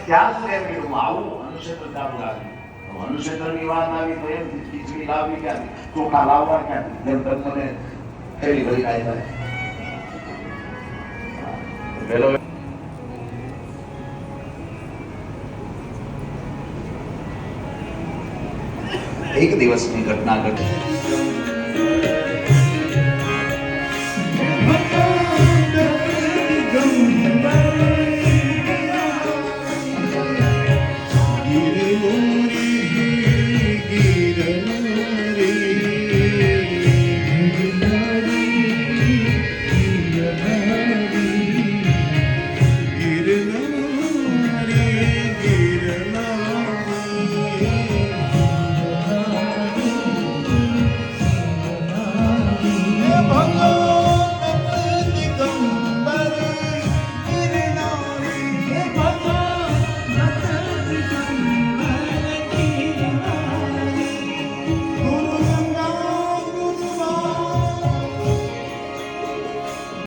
ત્યાં સુધી એમ કીધું હું આવું અનુક્ષેત્ર ચાલુ રાખ્યું. અનુક્ષેત્રની વાત આવી તો એમ ખીચડી લાવવી ક્યાંથી, ચોખા લાવવા ક્યાંથી, જેમ તમને થેલી ભરી ખાઈ પેલો એક દિવસની ઘટના ઘટી.